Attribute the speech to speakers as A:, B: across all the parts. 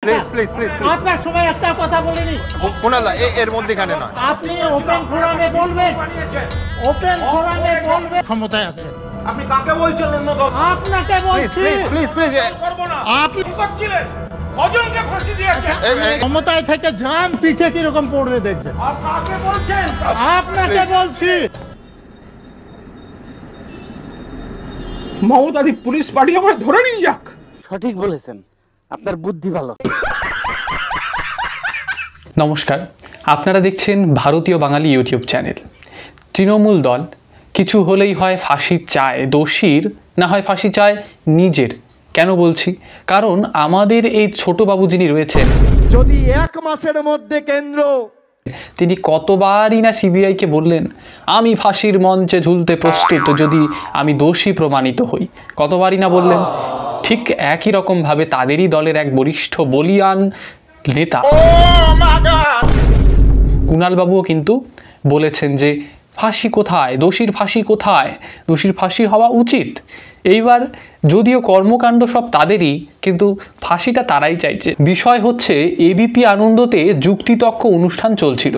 A: Please please please
B: আপনার সময় একটা কথা বলিনি
A: কুনালদা এর মধ্যেখানে নয়।
B: আপনি ওপেন ফোরামে বলবেন, ওপেন ফোরামে বলবেন। ক্ষমতায় আছেন
C: আপনি কাকে বলছেন?
B: আপনাকে বলছি।
A: প্লিজ প্লিজ
C: করব না।
B: আপনি
C: করছিলেন অজয়কে ফাঁসি দিয়েছেন।
B: ক্ষমতায় থেকে যান, পিঠে কিরকম পড়বে দেখবেন।
C: আর কাকে বলছেন?
B: আপনাকে বলছি।
C: মমতাদি পুলিশ পাঠিয়ে আমায় ধরে নিয়ে যাক।
D: সঠিক বলেছেন, আপনার বুদ্ধি ভালো।
E: নমস্কার, আপনারা দেখছেন ভারতীয় বাঙালি ইউটিউব চ্যানেল। তৃণমূল দল কিছু হলেই হয় ফাঁসি চায় দোষীর, না হয় ফাঁসি চায় নিজের। কেন বলছি? কারণ আমাদের এই ছোট বাবু যিনি রয়েছেন,
F: যদি এক মাসের মধ্যে কেন্দ্র,
E: তিনি কতবারই না সিবিআইকে বললেন আমি ফাঁসির মঞ্চে ঝুলতে প্রস্তুত যদি আমি দোষী প্রমাণিত হই। কতবারই না বললেন। ঠিক একই রকমভাবে তাদেরই দলের এক বরিষ্ঠ বলিয়ান নেতা কুণাল বাবুও কিন্তু বলেছেন যে ফাঁসি কোথায়, দোষীর ফাঁসি কোথায়, দোষীর ফাঁসি হওয়া উচিত। এইবার যদিও কর্মকাণ্ড সব তাদেরই, কিন্তু ফাঁসিটা তারাই চাইছে। বিষয় হচ্ছে এবিপি আনন্দতে যুক্তিতক্ক অনুষ্ঠান চলছিল।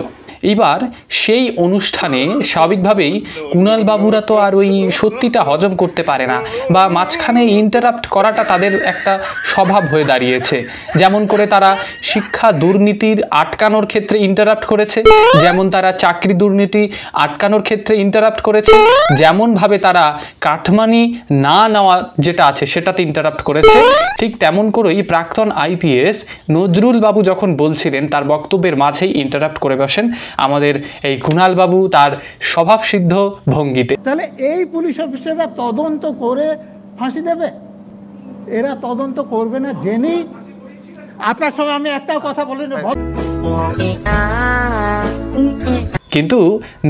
E: এইবার সেই অনুষ্ঠানে স্বাভাবিকভাবেই কুণাল বাবুরা তো আর ওই সত্যিটা হজম করতে পারে না, বা মাঝখানে ইন্টারাপ্ট করাটা তাদের একটা স্বভাব হয়ে দাঁড়িয়েছে। যেমন করে তারা শিক্ষা দুর্নীতির আটকানোর ক্ষেত্রে ইন্টারাপ্ট করেছে, যেমন তারা চাকরি দুর্নীতি আটকানোর ক্ষেত্রে ইন্টারাপ্ট করেছে, যেমনভাবে তারা কাটমানি না নেওয়া যেটা আছে সেটাতে ইন্টারাপ্ট করেছে, ঠিক তেমন করেই প্রাক্তন আইপিএস নজরুল বাবু যখন বলছিলেন তার বক্তব্যের মাঝেই ইন্টারাপ্ট করে বসেন আমাদের এই কুণাল বাবু তার স্বভাবসিদ্ধ ভঙ্গিতে।
B: তাহলে এই পুলিশ অফিসাররা তদন্ত করে ফাঁসি দেবে? এরা তদন্ত করবে না জেনেই। আপনার সঙ্গে আমি একটা কথা বলিনি,
E: কিন্তু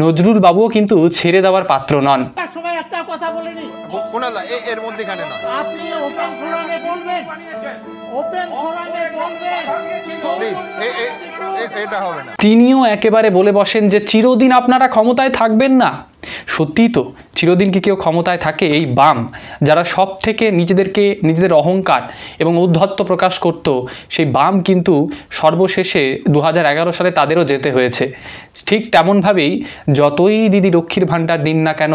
E: নজরুল বাবুও কিন্তু ছেড়ে দেওয়ার পাত্র নন।
B: আপনার সময় একটা কথা বলিনি
A: কুনালদা এর মধ্যেখানে নয়।
B: আপনি ওপেন ফোরামে বলবেন, ওপেন ফোরামে বলবেন।
A: প্লিজ এটা হবে না।
E: তিনিও একেবারে বলে বসেন যে চিরদিন আপনারা ক্ষমতায় থাকবেন না। সত্যিই তো, চিরদিন কি কেউ ক্ষমতায় থাকে? এই বাম যারা সব থেকে নিজেদের অহংকার এবং ঔদ্ধত্য প্রকাশ করত, সেই বাম কিন্তু সর্বশেষে 2011 সালে তাদেরও যেতে হয়েছে। ঠিক তেমনভাবেই যতই দিদি লক্ষ্মীর ভাণ্ডার দিন না কেন,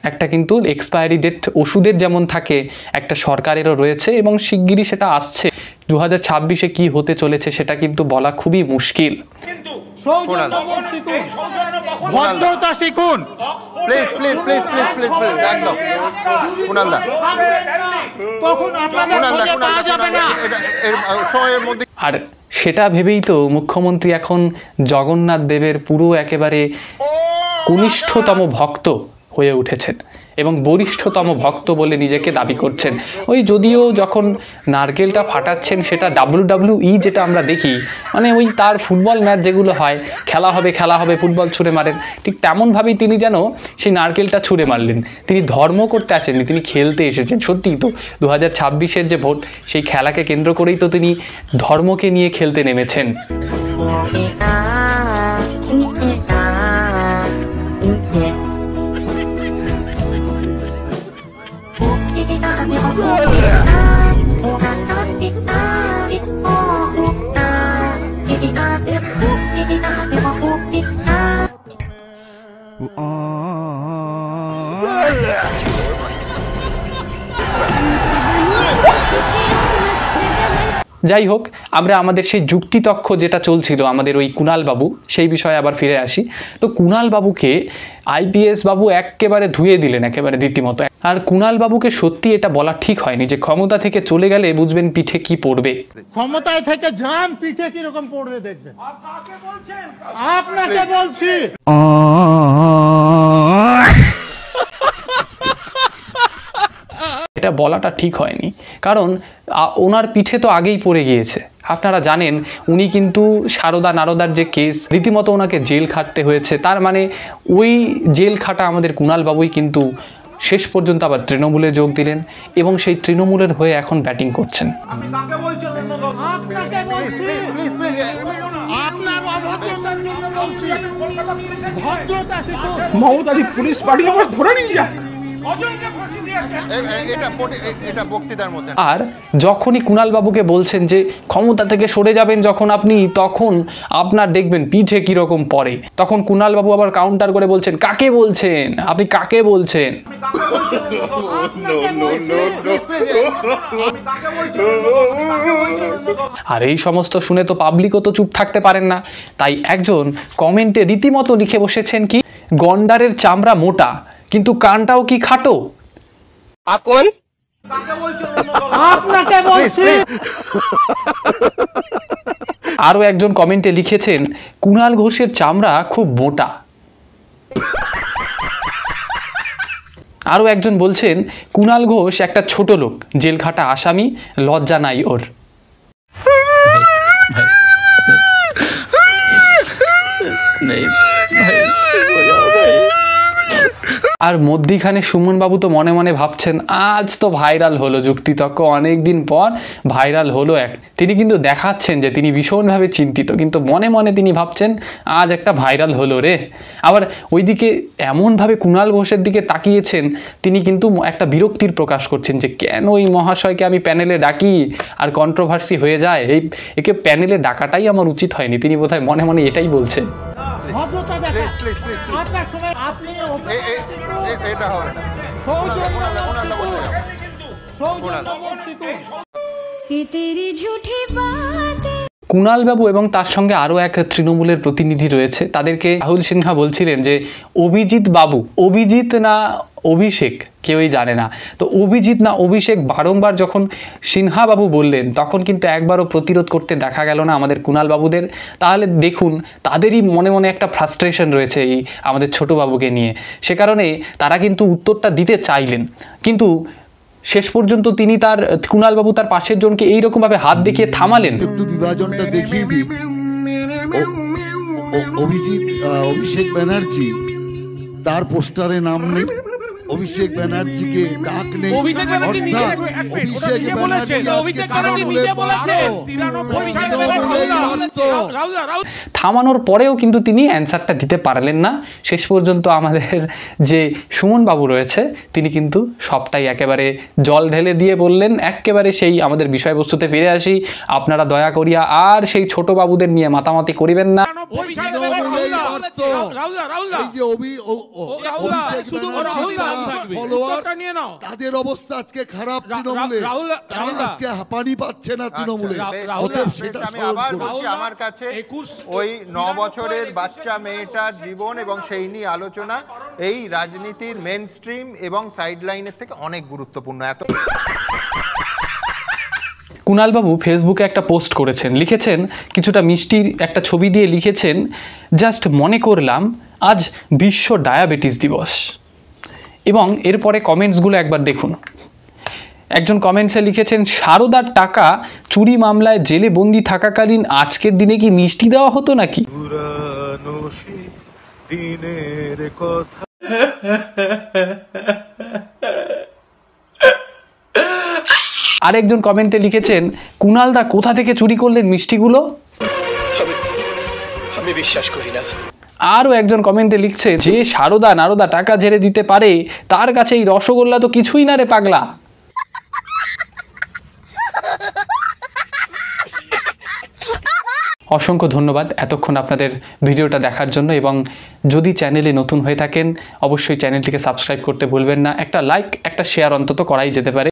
E: একটা কিন্তু এক্সপায়ারি ডেট ওষুধের যেমন থাকে, একটা সরকারেরও রয়েছে এবং শিগগিরই সেটা আসছে। 2026-এ কি হতে চলেছে সেটা কিন্তু বলা খুবই মুশকিল।
B: ভদ্রতা শিখুন
A: please please please please please please একদম কুনালদা
B: তখন আপনাদের খুঁজে পাওয়া যাবে না।
A: সময়ের মধ্যে
E: আর সেটা ভেবেই তো মুখ্যমন্ত্রী এখন জগন্নাথ দেবের পুরো একেবারে কনিষ্ঠতম ভক্ত হয়ে উঠেছেন এবং বরিষ্ঠতম ভক্ত বলে নিজেকে দাবি করছেন। ওই যদিও যখন নারকেলটা ফাটাচ্ছেন সেটা WWE যেটা আমরা দেখি, মানে ওই তার ফুটবল ম্যাচ যেগুলো হয়, খেলা হবে ফুটবল ছুঁড়ে মারেন, ঠিক তেমনভাবেই তিনি যেন সেই নারকেলটা ছুঁড়ে মারলেন। তিনি ধর্ম করতে আসেননি, তিনি খেলতে এসেছেন। সত্যিই তো 2026-এর যে ভোট, সেই খেলাকে কেন্দ্র করেই তো তিনি ধর্মকে নিয়ে খেলতে নেমেছেন। যাই হোক, আমরা আমাদের সেই যুক্তিতক্ক যেটা চলছিল আমাদের ওই কুণাল বাবু, সেই বিষয়ে আবার ফিরে আসি। তো কুণাল বাবুকে আইপিএস বাবু একেবারে ধুয়ে দিলেন, একেবারে রীতিমতো। আর কুণাল বাবুকে সত্যি এটা বলা ঠিক হয়নি যে ক্ষমতা থেকে চলে গেলে বুঝবেন পিঠে কি পড়বে।
B: ক্ষমতায় থেকে যান, পিঠে কিরকম পড়বে দেখবেন। আপনাকে বলছি।
E: এটা বলাটা ঠিক হয়নি, কারণ ওনার পিঠে তো আগেই পড়ে গিয়েছে। আপনারা জানেন উনি কিন্তু সারদা নারদার যে কেস, রীতিমতো ওনাকে জেল খাটতে হয়েছে। তার মানে ওই জেল খাটা আমাদের কুণাল বাবুই কিন্তু শেষ পর্যন্ত আবার তৃণমূলে যোগ দিলেন এবং সেই তৃণমূলের হয়ে এখন ব্যাটিং করছেন।
C: আপনি কাকে বলছেন?
B: আপনাকে বলছি। আপনার অভদ্রতার জন্য বলছি। ভদ্রতা শিখুন।
C: মমতাদি পুলিশ পাঠিয়ে আমায় ধরে নিয়ে যাক। কজনকে ফাঁসি দিয়েছেন?
A: এটা বক্তৃতার মধ্যে না।
E: আর যখনই কুণাল বাবুকে বলছেন যে ক্ষমতা থেকে সরে যাবেন যখন আপনি, তখন আপনার দেখবেন পিঠে কিরকম পড়ে। তখন কুণাল বাবু আবার কাউন্টার করে বলছেন, কাকে বলছেন আপনি, কাকে বলছেন? আর এই সমস্ত শুনে তো পাবলিকও তো চুপ থাকতে পারেন না, তাই একজন কমেন্টে রীতিমতো লিখে বসেছেন কি, গন্ডারের চামড়া মোটা কিন্তু কানটাও কি খাটো।
B: আপনাকে বলছি।
E: আরও একজন কমেন্টে লিখেছেন, কুণাল ঘোষের চামড়া খুব মোটা। আরও একজন বলছেন, কুণাল ঘোষ একটা ছোট লোক, জেল খাটা আসামি, লজ্জা নাই ওর। আর মধ্যিখানে সুমন বাবু তো মনে মনে ভাবছেন, আজ তো ভাইরাল হলো যুক্তিতর্ক, অনেকদিন পর ভাইরাল হলো তিনি কিন্তু দেখাচ্ছেন যে তিনি ভীষণভাবে চিন্তিত, কিন্তু মনে মনে তিনি ভাবছেন আজ একটা ভাইরাল হলো রে। আবার ওইদিকে এমনভাবে কুণাল ঘোষের দিকে তাকিয়েছেন, তিনি কিন্তু একটা বিরক্তির প্রকাশ করছেন যে কেন এই মহাশয়কে আমি প্যানেলে ডাকি আর কন্ট্রোভার্সি হয়ে যায়, একে প্যানেলে ডাকাটাই আমার উচিত হয়নি, তিনি বোধহয় মনে মনে এটাই বলছেন।
A: এটা হবে না।
E: কুণাল বাবু এবং তার সঙ্গে আরও এক তৃণমূলের প্রতিনিধি রয়েছে, তাদেরকে রাহুল সিনহা বলছিলেন যে অভিজিৎ বাবু, অভিজিৎ না অভিষেক কেউই জানে না, তো অভিজিৎ না অভিষেক বারংবার যখন সিনহা বাবু বললেন, তখন কিন্তু একবারও প্রতিরোধ করতে দেখা গেল না আমাদের কুণাল বাবুদের। তাহলে দেখুন তাদেরই মনে মনে একটা ফ্রাস্ট্রেশন রয়েছে এই আমাদের ছোট বাবুকে নিয়ে, সে কারণে তারা কিন্তু উত্তরটা দিতে চাইলেন, কিন্তু শেষ পর্যন্ত তিনি তার কুণাল বাবু তার পাশের জনকে এইরকমভাবে হাত দেখিয়ে থামালেন।
G: একটু বিভাজনটা দেখিয়ে দিই। অভিষেক ব্যানার্জি, তার পোস্টারে নাম নেই, অভিষেক ব্যানার্জিকে ডাক নেই।
C: অভিষেক ব্যানার্জি নিজে
G: অভিষেক
C: বলেছেন, অভিষেক ব্যানার্জি নিজে বলেছেন 93
E: থামানোর পরেও কিন্তু তিনি অ্যান্সারটা দিতে পারলেন না। শেষ পর্যন্ত আমাদের যে সুমন বাবু রয়েছে, তিনি কিন্তু সবটাই একেবারে জল ঢেলে দিয়ে বললেন, একেবারে সেই আমাদের বিষয়বস্তুতে ফিরে আসি, আপনারা দয়া করিয়া আর সেই ছোট বাবুদের নিয়ে মাতামাতি করিবেন না।
G: তাদের অবস্থা আজকে খারাপ, তৃণমূলে আজকে হাঁপানি পাচ্ছে না তৃণমূলে।
A: আমি আবার বলছি, আমার কাছে ওই 9 বছরের বাচ্চা মেয়েটার জীবন এবং সেই নিয়ে আলোচনা এই রাজনীতির মেন স্ট্রিম এবং সাইডলাইনের থেকে অনেক গুরুত্বপূর্ণ। এত
E: কুণাল বাবু ফেসবুকে একটা পোস্ট করেছেন, লিখেছেন কিছুটা মিষ্টির একটা ছবি দিয়ে লিখেছেন, জাস্ট মনে করলাম আজ বিশ্ব ডায়াবেটিস দিবস। এবং এরপরে কমেন্টসগুলো একবার দেখুন। একজন কমেন্টসে লিখেছেন, সারদার টাকা চুরি মামলায় জেলে বন্দি থাকাকালীন আজকের দিনে কি মিষ্টি দেওয়া হতো নাকি? আরেকজন কমেন্টে লিখেছেন, কুণাল দা কোথা থেকে চুরি করলেন মিষ্টিগুলো? আমি বিশ্বাস করি না। আরও একজন কমেন্টে লিখছে, যে সারদা নারদা টাকা ঝেড়ে দিতে পারে তার কাছে এই রসগোল্লা তো কিছুই না রে পাগলা। অসংখ্য ধন্যবাদ এতক্ষণ আপনাদের ভিডিওটা দেখার জন্য, এবং যদি চ্যানেলে নতুন হয়ে থাকেন অবশ্যই চ্যানেলটিকে সাবস্ক্রাইব করতে ভুলবেন না। একটা লাইক একটা শেয়ার অন্তত করাই যেতে পারে।